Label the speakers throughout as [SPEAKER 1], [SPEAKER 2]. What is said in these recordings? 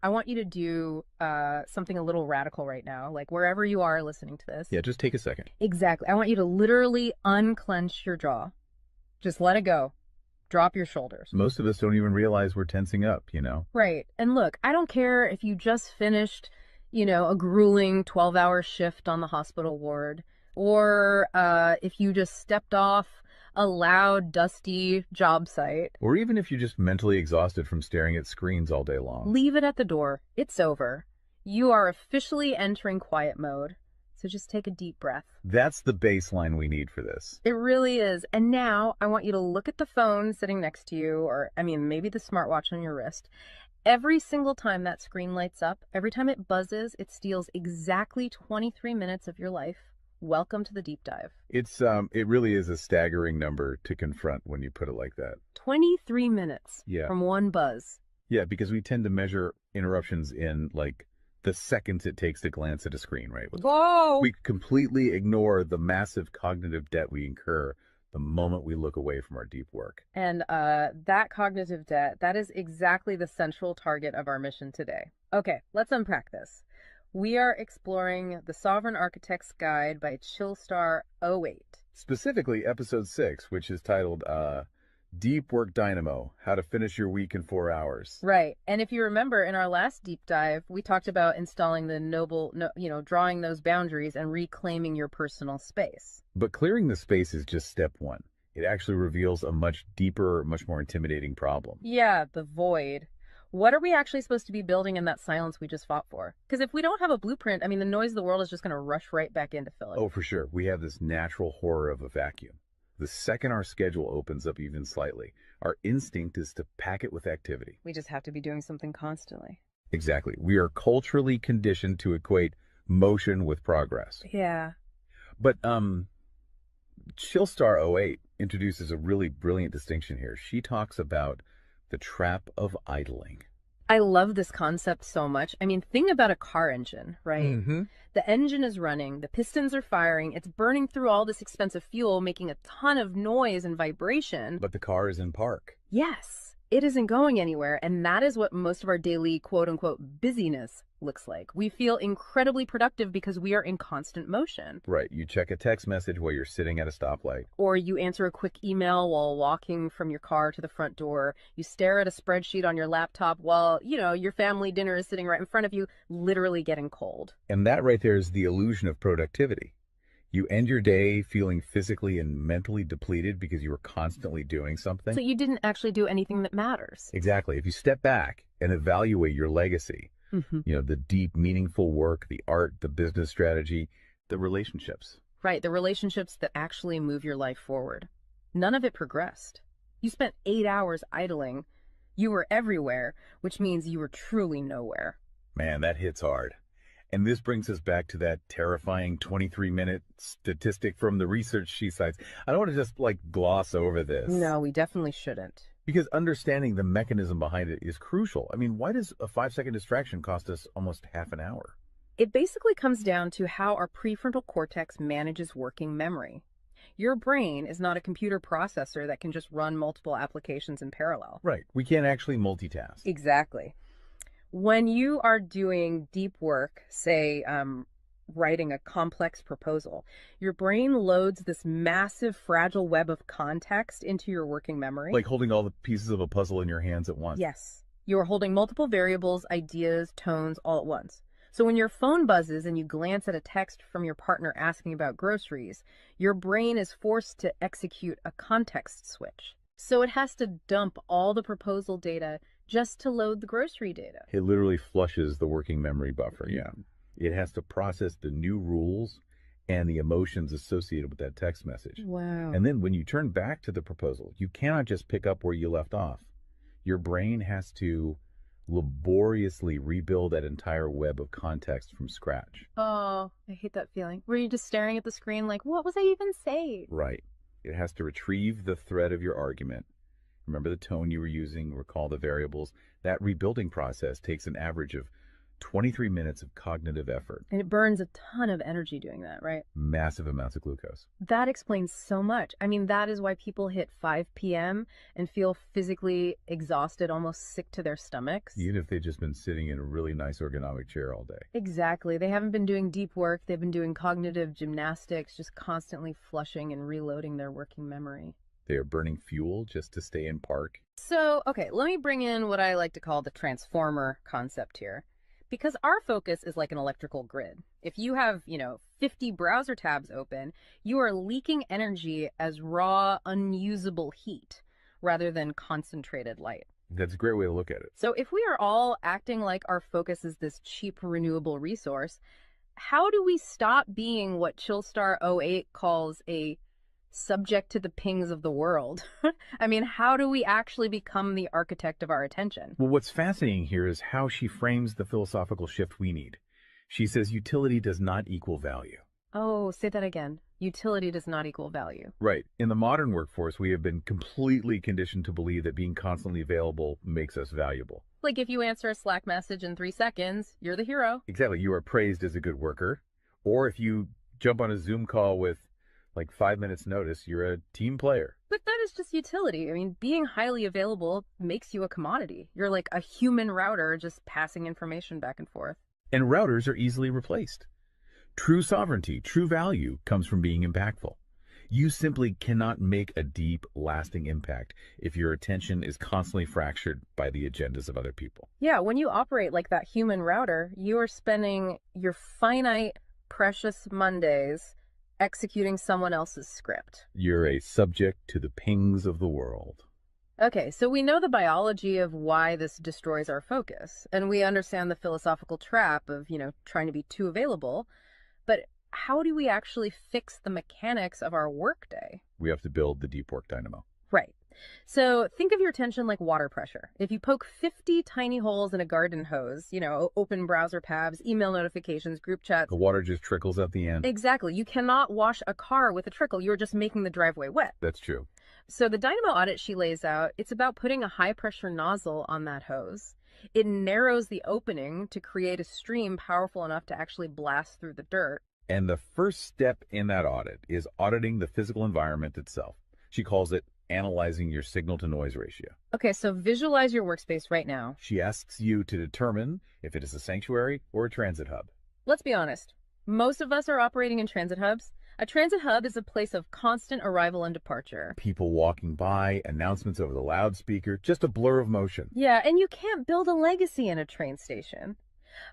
[SPEAKER 1] I want you to do something a little radical right now, like wherever you are listening to this.
[SPEAKER 2] Yeah, just take a second.
[SPEAKER 1] Exactly. I want you to literally unclench your jaw. Just let it go. Drop your shoulders.
[SPEAKER 2] Most of us don't even realize we're tensing up, you know?
[SPEAKER 1] Right. And look, I don't care if you just finished, a grueling 12-hour shift on the hospital ward, or if you just stepped off a loud, dusty job site.
[SPEAKER 2] Or even if you're just mentally exhausted from staring at screens all day long.
[SPEAKER 1] Leave it at the door. It's over. You are officially entering quiet mode. So just take a deep breath.
[SPEAKER 2] That's the baseline we need for this.
[SPEAKER 1] It really is. And now I want you to look at the phone sitting next to you, or maybe the smartwatch on your wrist. Every single time that screen lights up, every time it buzzes, it steals exactly 23 minutes of your life. Welcome to the deep dive.
[SPEAKER 2] It really is a staggering number to confront when you put it like that.
[SPEAKER 1] 23 minutes
[SPEAKER 2] Yeah.
[SPEAKER 1] from one buzz.
[SPEAKER 2] Yeah, because we tend to measure interruptions in like the seconds it takes to glance at a screen, right?
[SPEAKER 1] Whoa!
[SPEAKER 2] We completely ignore the massive cognitive debt we incur the moment we look away from our deep work.
[SPEAKER 1] And that cognitive debt, that is exactly the central target of our mission today. Okay, let's unpack this. We are exploring The Sovereign Architect's Guide by Chillstar 08.
[SPEAKER 2] Specifically, episode 6, which is titled Deep Work Dynamo, How to Finish Your Week in 4 Hours.
[SPEAKER 1] Right. And if you remember in our last deep dive, we talked about installing drawing those boundaries and reclaiming your personal space.
[SPEAKER 2] But clearing the space is just step one. It actually reveals a much deeper, much more intimidating problem.
[SPEAKER 1] Yeah, the void. What are we actually supposed to be building in that silence we just fought for? Because if we don't have a blueprint, the noise of the world is just going to rush right back in to fill it.
[SPEAKER 2] Oh, for sure. We have this natural horror of a vacuum. The second our schedule opens up even slightly, our instinct is to pack it with activity.
[SPEAKER 1] We just have to be doing something constantly.
[SPEAKER 2] Exactly. We are culturally conditioned to equate motion with progress.
[SPEAKER 1] Yeah.
[SPEAKER 2] But Chillstar 08 introduces a really brilliant distinction here. She talks about the trap of idling.
[SPEAKER 1] I love this concept so much. Think about a car engine, right?
[SPEAKER 2] Mm-hmm.
[SPEAKER 1] The engine is running, the pistons are firing, it's burning through all this expensive fuel, making a ton of noise and vibration.
[SPEAKER 2] But the car is in park.
[SPEAKER 1] Yes, it isn't going anywhere, and that is what most of our daily quote-unquote busyness looks like. We feel incredibly productive because we are in constant motion.
[SPEAKER 2] Right. You check a text message while you're sitting at a stoplight.
[SPEAKER 1] Or you answer a quick email while walking from your car to the front door. You stare at a spreadsheet on your laptop while, your family dinner is sitting right in front of you, literally getting cold.
[SPEAKER 2] And that right there is the illusion of productivity. You end your day feeling physically and mentally depleted because you were constantly doing something.
[SPEAKER 1] So you didn't actually do anything that matters.
[SPEAKER 2] Exactly. If you step back and evaluate your legacy,
[SPEAKER 1] Mm-hmm.
[SPEAKER 2] the deep, meaningful work, the art, the business strategy, the relationships.
[SPEAKER 1] Right, the relationships that actually move your life forward. None of it progressed. You spent 8 hours idling. You were everywhere, which means you were truly nowhere.
[SPEAKER 2] Man, that hits hard. And this brings us back to that terrifying 23-minute statistic from the research she cites. I don't want to just gloss over this.
[SPEAKER 1] No, we definitely shouldn't.
[SPEAKER 2] Because understanding the mechanism behind it is crucial. Why does a 5-second distraction cost us almost half an hour?
[SPEAKER 1] It basically comes down to how our prefrontal cortex manages working memory. Your brain is not a computer processor that can just run multiple applications in parallel.
[SPEAKER 2] Right. We can't actually multitask.
[SPEAKER 1] Exactly. When you are doing deep work, say writing a complex proposal, your brain loads this massive fragile web of context into your working memory.
[SPEAKER 2] Like holding all the pieces of a puzzle in your hands at once.
[SPEAKER 1] Yes. You are holding multiple variables, ideas, tones all at once. So when your phone buzzes and you glance at a text from your partner asking about groceries, your brain is forced to execute a context switch. So it has to dump all the proposal data just to load the grocery data.
[SPEAKER 2] It literally flushes the working memory buffer, yeah. It has to process the new rules and the emotions associated with that text message.
[SPEAKER 1] Wow.
[SPEAKER 2] And then when you turn back to the proposal, you cannot just pick up where you left off. Your brain has to laboriously rebuild that entire web of context from scratch.
[SPEAKER 1] Oh, I hate that feeling. Were you just staring at the screen like, what was I even saying?
[SPEAKER 2] Right. It has to retrieve the thread of your argument. Remember the tone you were using, recall the variables. That rebuilding process takes an average of 23 minutes of cognitive effort.
[SPEAKER 1] And it burns a ton of energy doing that, right?
[SPEAKER 2] Massive amounts of glucose.
[SPEAKER 1] That explains so much. I mean, that is why people hit 5 p.m. and feel physically exhausted, almost sick to their stomachs.
[SPEAKER 2] Even if they've just been sitting in a really nice ergonomic chair all day.
[SPEAKER 1] Exactly. They haven't been doing deep work. They've been doing cognitive gymnastics, just constantly flushing and reloading their working memory.
[SPEAKER 2] They are burning fuel just to stay in park.
[SPEAKER 1] So, okay, let me bring in what I like to call the transformer concept here. Because our focus is like an electrical grid. If you have, 50 browser tabs open, you are leaking energy as raw, unusable heat rather than concentrated light.
[SPEAKER 2] That's a great way to look at it.
[SPEAKER 1] So if we are all acting like our focus is this cheap renewable resource, how do we stop being what Chillstar '08 calls a subject to the pings of the world? I mean, how do we actually become the architect of our attention?
[SPEAKER 2] Well, what's fascinating here is how she frames the philosophical shift we need. She says utility does not equal value.
[SPEAKER 1] Oh, say that again. Utility does not equal value.
[SPEAKER 2] Right. In the modern workforce, we have been completely conditioned to believe that being constantly available makes us valuable.
[SPEAKER 1] Like if you answer a Slack message in 3 seconds, you're the hero.
[SPEAKER 2] Exactly. You are praised as a good worker. Or if you jump on a Zoom call with like 5 minutes notice, you're a team player.
[SPEAKER 1] But that is just utility. I mean, being highly available makes you a commodity. You're like a human router just passing information back and forth.
[SPEAKER 2] And routers are easily replaced. True sovereignty, true value comes from being impactful. You simply cannot make a deep, lasting impact if your attention is constantly fractured by the agendas of other people.
[SPEAKER 1] Yeah, when you operate like that human router, you are spending your finite, precious Mondays executing someone else's script.
[SPEAKER 2] You're a subject to the pings of the world.
[SPEAKER 1] Okay, so we know the biology of why this destroys our focus, and we understand the philosophical trap of, trying to be too available, but how do we actually fix the mechanics of our workday?
[SPEAKER 2] We have to build the deep work dynamo.
[SPEAKER 1] Right. So think of your attention like water pressure. If you poke 50 tiny holes in a garden hose, open browser tabs, email notifications, group chats.
[SPEAKER 2] The water just trickles at the end.
[SPEAKER 1] Exactly. You cannot wash a car with a trickle. You're just making the driveway wet.
[SPEAKER 2] That's true.
[SPEAKER 1] So the Dynamo Audit she lays out, it's about putting a high pressure nozzle on that hose. It narrows the opening to create a stream powerful enough to actually blast through the dirt.
[SPEAKER 2] And the first step in that audit is auditing the physical environment itself. She calls it analyzing your signal-to-noise ratio.
[SPEAKER 1] Okay, so visualize your workspace right now.
[SPEAKER 2] She asks you to determine if it is a sanctuary or a transit hub.
[SPEAKER 1] Let's be honest. Most of us are operating in transit hubs. A transit hub is a place of constant arrival and departure.
[SPEAKER 2] People walking by, announcements over the loudspeaker, just a blur of motion.
[SPEAKER 1] Yeah, and you can't build a legacy in a train station.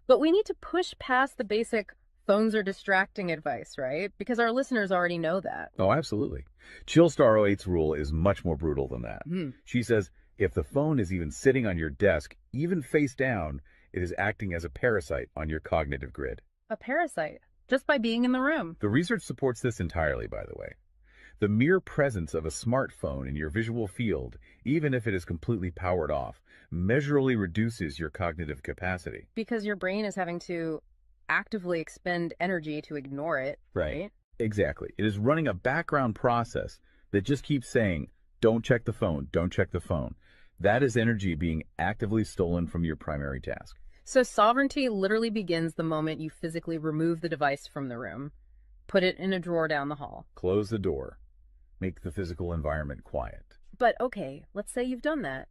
[SPEAKER 1] But we need to push past the basic phones are distracting advice, right? Because our listeners already know that.
[SPEAKER 2] Oh, absolutely. Chillstar '08's rule is much more brutal than that. She says if the phone is even sitting on your desk, even face down, it is acting as a parasite on your cognitive grid.
[SPEAKER 1] A parasite, just by being in the room.
[SPEAKER 2] The research supports this entirely, by the way. The mere presence of a smartphone in your visual field, even if it is completely powered off, measurably reduces your cognitive capacity.
[SPEAKER 1] Because your brain is having to actively expend energy to ignore it, right?
[SPEAKER 2] Exactly. It is running a background process that just keeps saying, don't check the phone, don't check the phone. That is energy being actively stolen from your primary task.
[SPEAKER 1] So sovereignty literally begins the moment you physically remove the device from the room, put it in a drawer down the hall.
[SPEAKER 2] Close the door. Make the physical environment quiet.
[SPEAKER 1] But okay, let's say you've done that.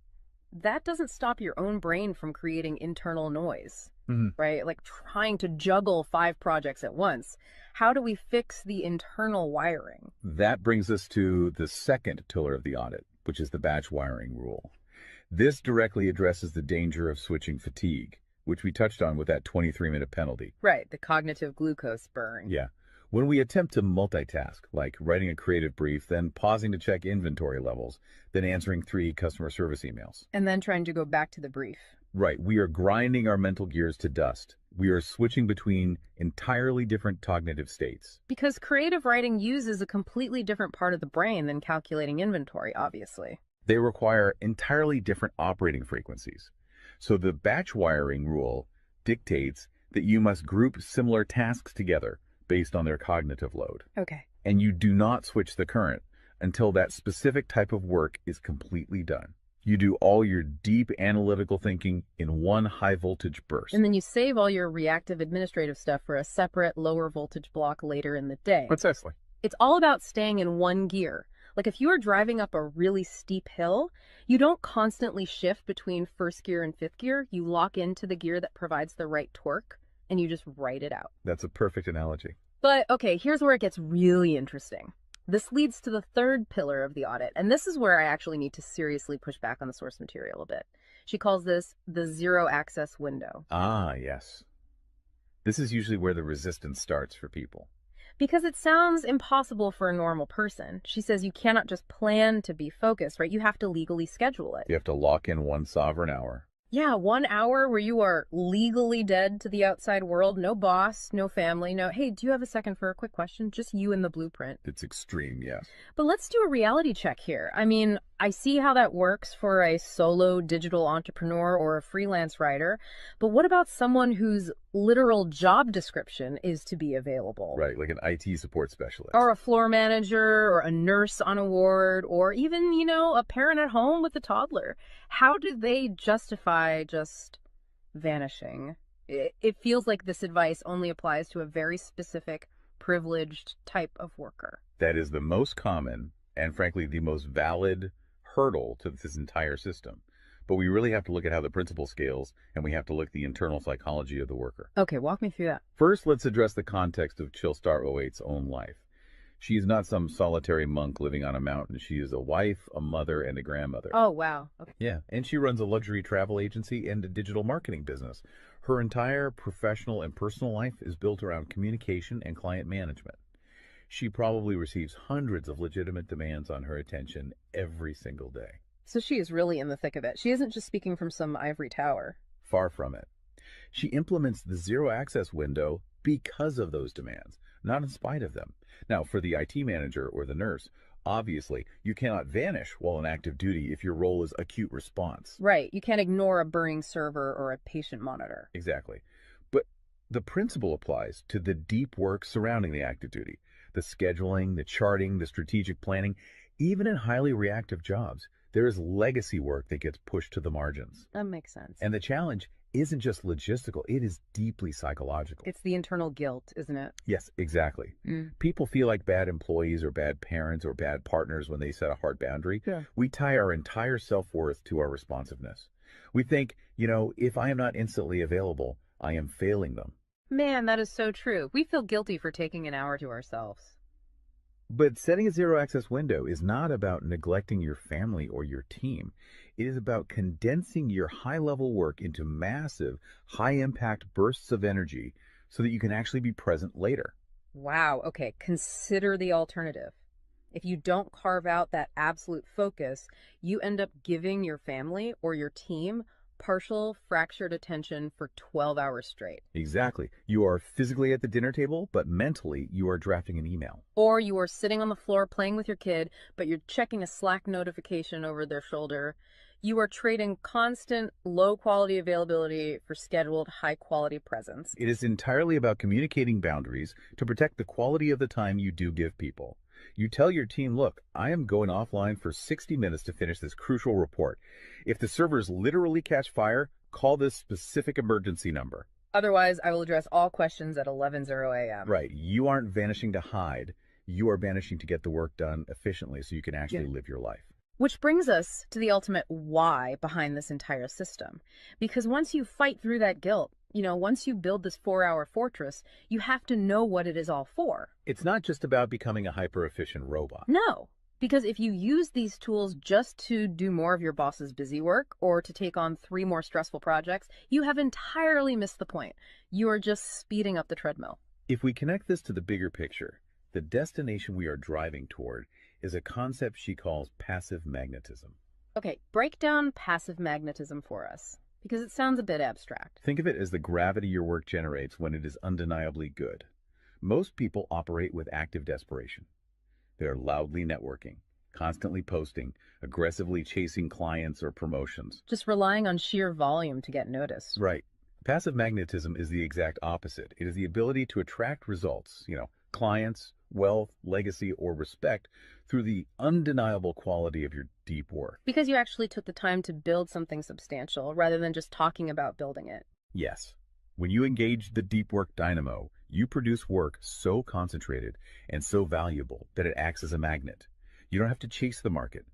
[SPEAKER 1] That doesn't stop your own brain from creating internal noise, right? Like trying to juggle 5 projects at once. How do we fix the internal wiring?
[SPEAKER 2] That brings us to the second pillar of the audit, which is the batch wiring rule. This directly addresses the danger of switching fatigue, which we touched on with that 23-minute penalty.
[SPEAKER 1] Right, the cognitive glucose burn.
[SPEAKER 2] Yeah. When we attempt to multitask, like writing a creative brief, then pausing to check inventory levels, then answering 3 customer service emails.
[SPEAKER 1] And then trying to go back to the brief.
[SPEAKER 2] Right. We are grinding our mental gears to dust. We are switching between entirely different cognitive states.
[SPEAKER 1] Because creative writing uses a completely different part of the brain than calculating inventory, obviously.
[SPEAKER 2] They require entirely different operating frequencies. So the batch wiring rule dictates that you must group similar tasks together based on their cognitive load.
[SPEAKER 1] Okay.
[SPEAKER 2] And you do not switch the current until that specific type of work is completely done. You do all your deep analytical thinking in one high voltage
[SPEAKER 1] And
[SPEAKER 2] burst.
[SPEAKER 1] then you save all your reactive administrative stuff for a separate lower voltage block later in the day.
[SPEAKER 2] Precisely.
[SPEAKER 1] It's all about staying in one gear. Like if you are driving up a really steep hill, you don't constantly shift between first gear and fifth gear. You lock into the gear that provides the right torque and you just ride it out.
[SPEAKER 2] That's a perfect analogy.
[SPEAKER 1] But okay, here's where it gets really interesting. This leads to the third pillar of the audit, and this is where I actually need to seriously push back on the source material a bit. She calls this the zero access window.
[SPEAKER 2] Ah, yes. This is usually where the resistance starts for people.
[SPEAKER 1] Because it sounds impossible for a normal person. She says you cannot just plan to be focused, right? You have to legally schedule it.
[SPEAKER 2] You have to lock in one sovereign hour.
[SPEAKER 1] Yeah, 1 hour where you are legally dead to the outside world. No boss, no family, no, hey, do you have a second for a quick question? Just you and the blueprint.
[SPEAKER 2] It's extreme, yes.
[SPEAKER 1] But let's do a reality check here. I mean, I see how that works for a solo digital entrepreneur or a freelance writer. But what about someone whose literal job description is to be available?
[SPEAKER 2] Right, like an IT support specialist.
[SPEAKER 1] Or a floor manager or a nurse on a ward or even, a parent at home with a toddler. How do they justify just vanishing? It feels like this advice only applies to a very specific, privileged type of worker.
[SPEAKER 2] That is the most common and, frankly, the most valid hurdle to this entire system. But we really have to look at how the principle scales, and we have to look at the internal psychology of the worker.
[SPEAKER 1] Okay, walk me through that.
[SPEAKER 2] First, let's address the context of Chillstar '08's own life. She is not some solitary monk living on a mountain. She is a wife, a mother, and a grandmother.
[SPEAKER 1] Oh, wow. Okay.
[SPEAKER 2] Yeah, and she runs a luxury travel agency and a digital marketing business. Her entire professional and personal life is built around communication and client management. She probably receives hundreds of legitimate demands on her attention every single day.
[SPEAKER 1] So she is really in the thick of it. She isn't just speaking from some ivory tower.
[SPEAKER 2] Far from it. She implements the zero access window because of those demands, not in spite of them. Now, for the IT manager or the nurse, obviously, you cannot vanish while on active duty if your role is acute response.
[SPEAKER 1] Right. You can't ignore a burning server or a patient monitor.
[SPEAKER 2] Exactly. But the principle applies to the deep work surrounding the active duty, the scheduling, the charting, the strategic planning. Even in highly reactive jobs, there is legacy work that gets pushed to the margins.
[SPEAKER 1] That makes sense.
[SPEAKER 2] And the challenge isn't just logistical, it is deeply psychological.
[SPEAKER 1] It's the internal guilt, isn't it?
[SPEAKER 2] Yes, exactly. People feel like bad employees or bad parents or bad partners when they set a hard boundary.
[SPEAKER 1] Yeah.
[SPEAKER 2] We tie our entire self-worth to our responsiveness. We think, if I am not instantly available, I am failing them.
[SPEAKER 1] Man, that is so true. We feel guilty for taking an hour to ourselves.
[SPEAKER 2] But setting a zero access window is not about neglecting your family or your team. It is about condensing your high level work into massive, high impact bursts of energy so that you can actually be present later.
[SPEAKER 1] Wow. Okay. Consider the alternative. If you don't carve out that absolute focus, you end up giving your family or your team partial fractured attention for 12 hours straight.
[SPEAKER 2] Exactly. You are physically at the dinner table, but mentally you are drafting an email.
[SPEAKER 1] Or you are sitting on the floor playing with your kid, but you're checking a Slack notification over their shoulder. You are trading constant low quality availability for scheduled high quality presence.
[SPEAKER 2] It is entirely about communicating boundaries to protect the quality of the time you do give people. You tell your team, look, I am going offline for 60 minutes to finish this crucial report. If the servers literally catch fire, call this specific emergency number.
[SPEAKER 1] Otherwise, I will address all questions at 11:00 a.m.
[SPEAKER 2] Right. You aren't vanishing to hide. You are vanishing to get the work done efficiently so you can actually live your life.
[SPEAKER 1] Which brings us to the ultimate why behind this entire system. Because once you fight through that guilt, once you build this 4-hour fortress, you have to know what it is all for.
[SPEAKER 2] It's not just about becoming a hyper-efficient robot.
[SPEAKER 1] No, because if you use these tools just to do more of your boss's busy work or to take on 3 more stressful projects, you have entirely missed the point. You are just speeding up the treadmill.
[SPEAKER 2] If we connect this to the bigger picture, the destination we are driving toward is a concept she calls passive magnetism.
[SPEAKER 1] Okay, break down passive magnetism for us, because it sounds a bit abstract.
[SPEAKER 2] Think of it as the gravity your work generates when it is undeniably good. Most people operate with active desperation. They're loudly networking, constantly posting, aggressively chasing clients or promotions.
[SPEAKER 1] Just relying on sheer volume to get noticed.
[SPEAKER 2] Right. Passive magnetism is the exact opposite. It is the ability to attract results, clients wealth, legacy, or respect through the undeniable quality of your deep work.
[SPEAKER 1] Because you actually took the time to build something substantial rather than just talking about building it.
[SPEAKER 2] Yes, when you engage the deep work dynamo, you produce work so concentrated and so valuable that it acts as a magnet. You don't have to chase the market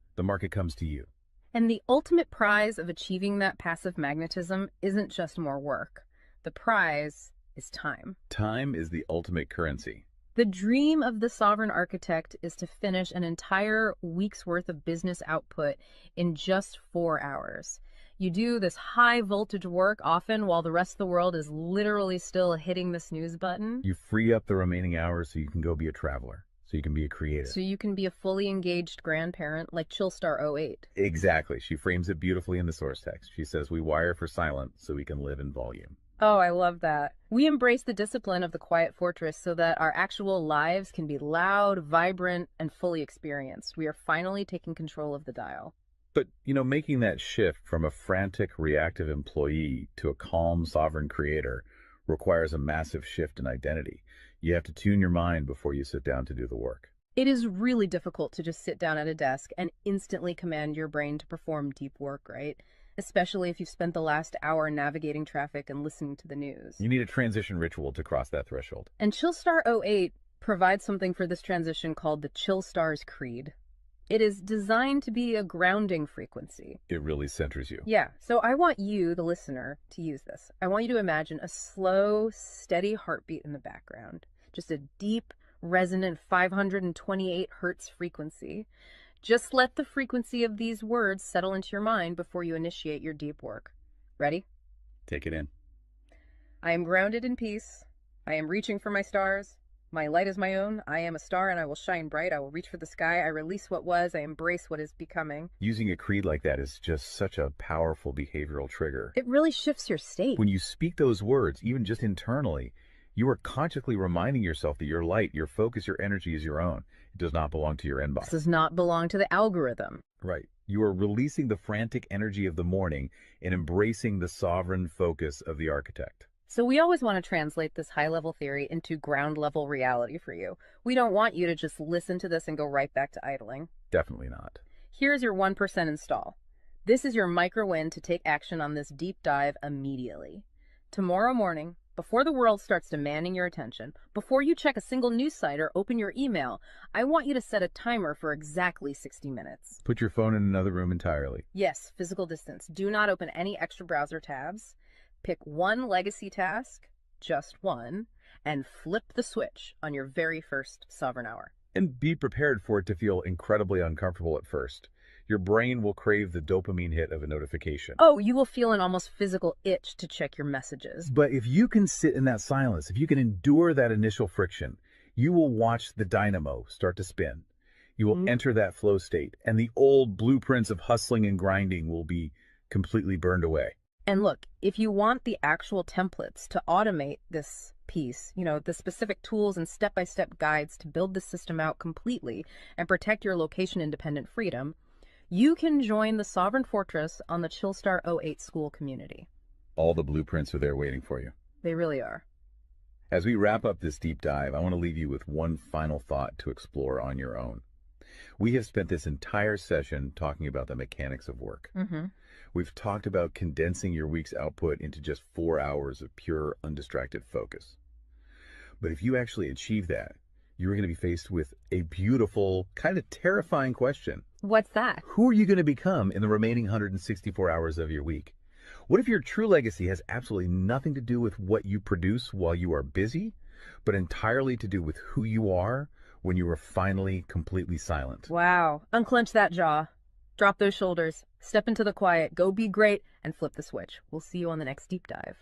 [SPEAKER 2] comes to you.
[SPEAKER 1] And the ultimate prize of achieving that passive magnetism isn't just more work. The prize is time.
[SPEAKER 2] Time is the ultimate currency.
[SPEAKER 1] The dream of the sovereign architect is to finish an entire week's worth of business output in just 4 hours. You do this high voltage work often while the rest of the world is literally still hitting the snooze button.
[SPEAKER 2] You free up the remaining hours so you can go be a traveler, so you can be a creative.
[SPEAKER 1] So you can be a fully engaged grandparent like Chillstar 08.
[SPEAKER 2] Exactly. She frames it beautifully in the source text. She says, we wire for silent so we can live in volume.
[SPEAKER 1] Oh, I love that. We embrace the discipline of the quiet fortress so that our actual lives can be loud, vibrant, and fully experienced. We are finally taking control of the dial.
[SPEAKER 2] But, making that shift from a frantic, reactive employee to a calm, sovereign creator requires a massive shift in identity. You have to tune your mind before you sit down to do the work.
[SPEAKER 1] It is really difficult to just sit down at a desk and instantly command your brain to perform deep work, right? Especially if you've spent the last hour navigating traffic and listening to the news.
[SPEAKER 2] You need a transition ritual to cross that threshold.
[SPEAKER 1] And Chillstar 08 provides something for this transition called the Chillstar's Creed. It is designed to be a grounding frequency.
[SPEAKER 2] It really centers you.
[SPEAKER 1] Yeah, so I want you, the listener, to use this. I want you to imagine a slow, steady heartbeat in the background. Just a deep, resonant 528 hertz frequency. Just let the frequency of these words settle into your mind before you initiate your deep work. Ready?
[SPEAKER 2] Take it in.
[SPEAKER 1] I am grounded in peace. I am reaching for my stars. My light is my own. I am a star and I will shine bright. I will reach for the sky. I release what was. I embrace what is becoming.
[SPEAKER 2] Using a creed like that is just such a powerful behavioral trigger.
[SPEAKER 1] It really shifts your state.
[SPEAKER 2] When you speak those words, even just internally, you are consciously reminding yourself that your light, your focus, your energy is your own. It does not belong to your inbox.
[SPEAKER 1] This does not belong to the algorithm.
[SPEAKER 2] Right. You are releasing the frantic energy of the morning and embracing the sovereign focus of the architect.
[SPEAKER 1] So we always want to translate this high-level theory into ground-level reality for you. We don't want you to just listen to this and go right back to idling.
[SPEAKER 2] Definitely not.
[SPEAKER 1] Here's your 1% install. This is your micro-win to take action on this deep dive immediately. Tomorrow morning, before the world starts demanding your attention, before you check a single news site or open your email, I want you to set a timer for exactly 60 minutes.
[SPEAKER 2] Put your phone in another room entirely.
[SPEAKER 1] Yes, physical distance. Do not open any extra browser tabs. Pick one legacy task, just one, and flip the switch on your very first sovereign hour.
[SPEAKER 2] And be prepared for it to feel incredibly uncomfortable at first. Your brain will crave the dopamine hit of a notification.
[SPEAKER 1] Oh, you will feel an almost physical itch to check your messages.
[SPEAKER 2] But if you can sit in that silence, if you can endure that initial friction, you will watch the dynamo start to spin. You will enter that flow state, and the old blueprints of hustling and grinding will be completely burned away.
[SPEAKER 1] And look, if you want the actual templates to automate this piece, the specific tools and step-by-step guides to build the system out completely and protect your location-independent freedom, you can join the Sovereign Fortress on the Chillstar 08 school community.
[SPEAKER 2] All the blueprints are there waiting for you.
[SPEAKER 1] They really are.
[SPEAKER 2] As we wrap up this deep dive, I want to leave you with one final thought to explore on your own. We have spent this entire session talking about the mechanics of work. We've talked about condensing your week's output into just 4 hours of pure, undistracted focus. But if you actually achieve that, you're going to be faced with a beautiful, kind of terrifying question.
[SPEAKER 1] What's that?
[SPEAKER 2] Who are you going to become in the remaining 164 hours of your week? What if your true legacy has absolutely nothing to do with what you produce while you are busy, but entirely to do with who you are when you are finally completely silent?
[SPEAKER 1] Wow. Unclench that jaw. Drop those shoulders. Step into the quiet. Go be great and flip the switch. We'll see you on the next deep dive.